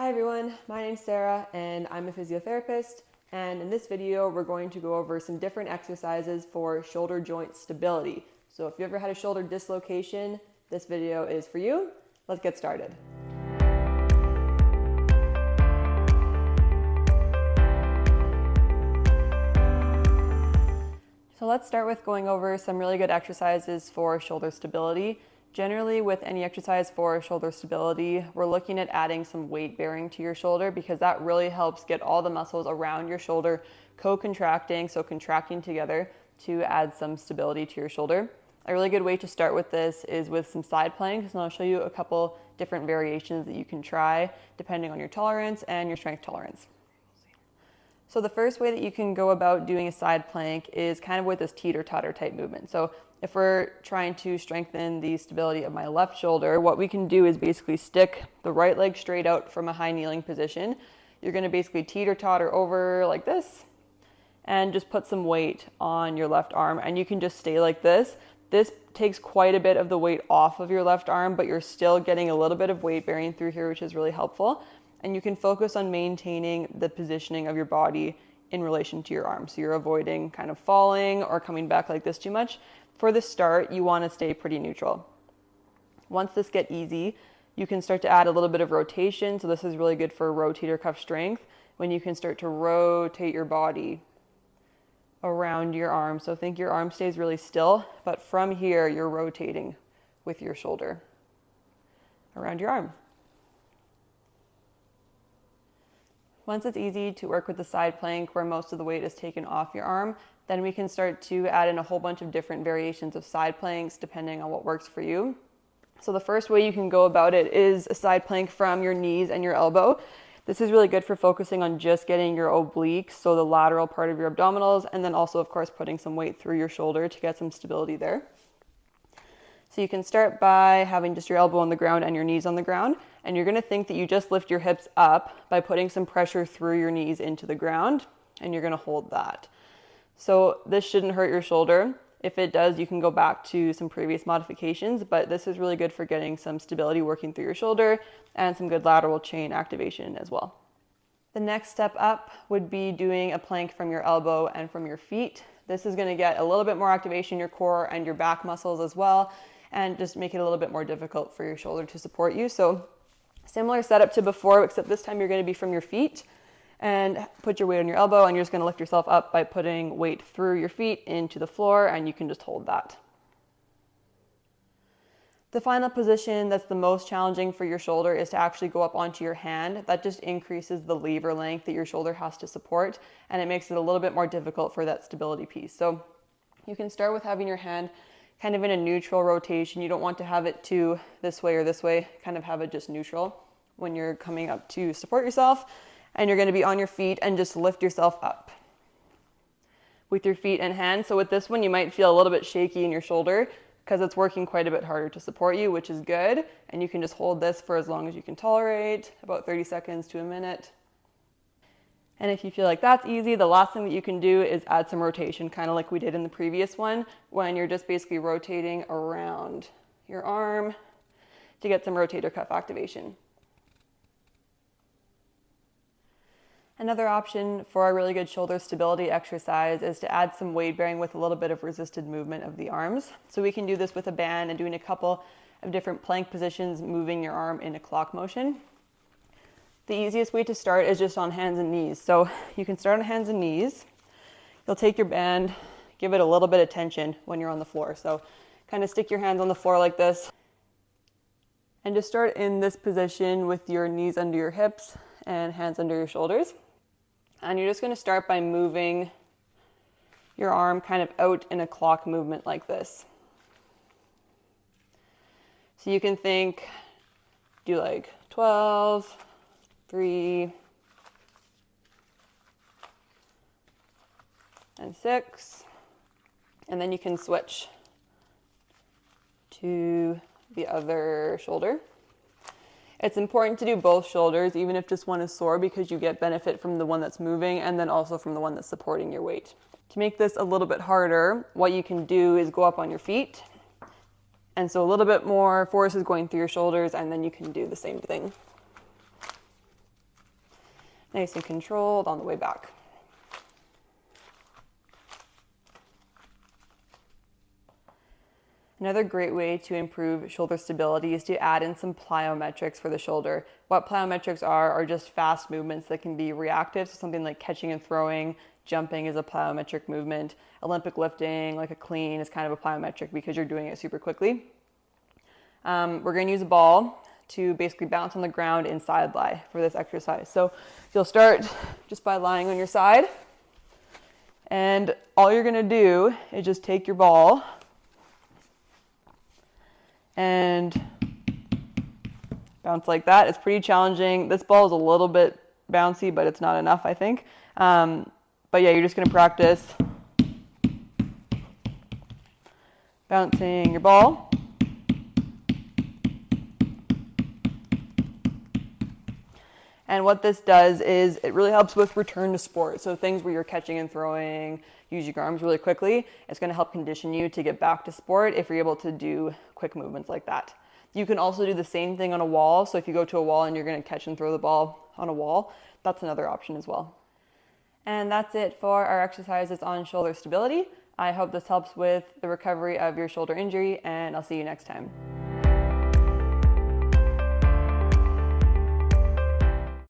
Hi everyone, my name's Sarah and I'm a physiotherapist, and in this video we're going to go over some different exercises for shoulder joint stability. So if you ever had a shoulder dislocation, this video is for you. Let's get started. So let's start with going over some really good exercises for shoulder stability. Generally, with any exercise for shoulder stability, we're looking at adding some weight bearing to your shoulder because that really helps get all the muscles around your shoulder co-contracting, so contracting together to add some stability to your shoulder. A really good way to start with this is with some side planks, and I'll show you a couple different variations that you can try depending on your tolerance and your strength tolerance. So the first way that you can go about doing a side plank is kind of with this teeter-totter type movement. So if we're trying to strengthen the stability of my left shoulder, what we can do is basically stick the right leg straight out from a high kneeling position. You're going to basically teeter-totter over like this and just put some weight on your left arm, and you can just stay like this. This takes quite a bit of the weight off of your left arm, but you're still getting a little bit of weight bearing through here, which is really helpful. And you can focus on maintaining the positioning of your body in relation to your arm. So you're avoiding kind of falling or coming back like this too much. For the start, you want to stay pretty neutral. Once this gets easy, you can start to add a little bit of rotation. So this is really good for rotator cuff strength when you can start to rotate your body around your arm. So think your arm stays really still, but from here, you're rotating with your shoulder around your arm. Once it's easy to work with the side plank where most of the weight is taken off your arm, then we can start to add in a whole bunch of different variations of side planks depending on what works for you. So the first way you can go about it is a side plank from your knees and your elbow. This is really good for focusing on just getting your obliques, so the lateral part of your abdominals, and then also of course putting some weight through your shoulder to get some stability there. So you can start by having just your elbow on the ground and your knees on the ground, and you're going to think that you just lift your hips up by putting some pressure through your knees into the ground, and you're going to hold that. So this shouldn't hurt your shoulder. If it does, you can go back to some previous modifications, but this is really good for getting some stability working through your shoulder and some good lateral chain activation as well. The next step up would be doing a plank from your elbow and from your feet. This is going to get a little bit more activation in your core and your back muscles as well, and just make it a little bit more difficult for your shoulder to support you. So similar setup to before, except this time you're going to be from your feet and put your weight on your elbow, and you're just going to lift yourself up by putting weight through your feet into the floor, and you can just hold that. The final position that's the most challenging for your shoulder is to actually go up onto your hand. That just increases the lever length that your shoulder has to support, and it makes it a little bit more difficult for that stability piece. So you can start with having your hand kind of in a neutral rotation. You don't want to have it to this way or this way, kind of have it just neutral when you're coming up to support yourself. And you're going to be on your feet and just lift yourself up with your feet and hands. So with this one, you might feel a little bit shaky in your shoulder because it's working quite a bit harder to support you, which is good. And you can just hold this for as long as you can tolerate, about 30 seconds to a minute. And if you feel like that's easy, the last thing that you can do is add some rotation, kind of like we did in the previous one, when you're just basically rotating around your arm to get some rotator cuff activation. Another option for a really good shoulder stability exercise is to add some weight bearing with a little bit of resisted movement of the arms. So we can do this with a band and doing a couple of different plank positions, moving your arm in a clock motion. The easiest way to start is just on hands and knees. So you can start on hands and knees. You'll take your band, give it a little bit of tension when you're on the floor. So kind of stick your hands on the floor like this and just start in this position with your knees under your hips and hands under your shoulders. And you're just going to start by moving your arm kind of out in a clock movement like this. So you can think, do like 12, 3, and 6, and then you can switch to the other shoulder. It's important to do both shoulders, even if just one is sore, because you get benefit from the one that's moving and then also from the one that's supporting your weight. To make this a little bit harder, what you can do is go up on your feet. And so a little bit more force is going through your shoulders, and then you can do the same thing. Nice and controlled on the way back. Another great way to improve shoulder stability is to add in some plyometrics for the shoulder. What plyometrics are just fast movements that can be reactive. So something like catching and throwing, jumping is a plyometric movement. Olympic lifting, like a clean, is kind of a plyometric because you're doing it super quickly. We're going to use a ball to basically bounce on the ground in side lie for this exercise. So you'll start just by lying on your side. And all you're going to do is just take your ball and bounce like that. It's pretty challenging. This ball is a little bit bouncy, but it's not enough, I think. But yeah, you're just going to practice bouncing your ball. And what this does is it really helps with return to sport. So things where you're catching and throwing, using your arms really quickly, it's going to help condition you to get back to sport if you're able to do quick movements like that. You can also do the same thing on a wall. So if you go to a wall and you're going to catch and throw the ball on a wall, that's another option as well. And that's it for our exercises on shoulder stability. I hope this helps with the recovery of your shoulder injury, and I'll see you next time.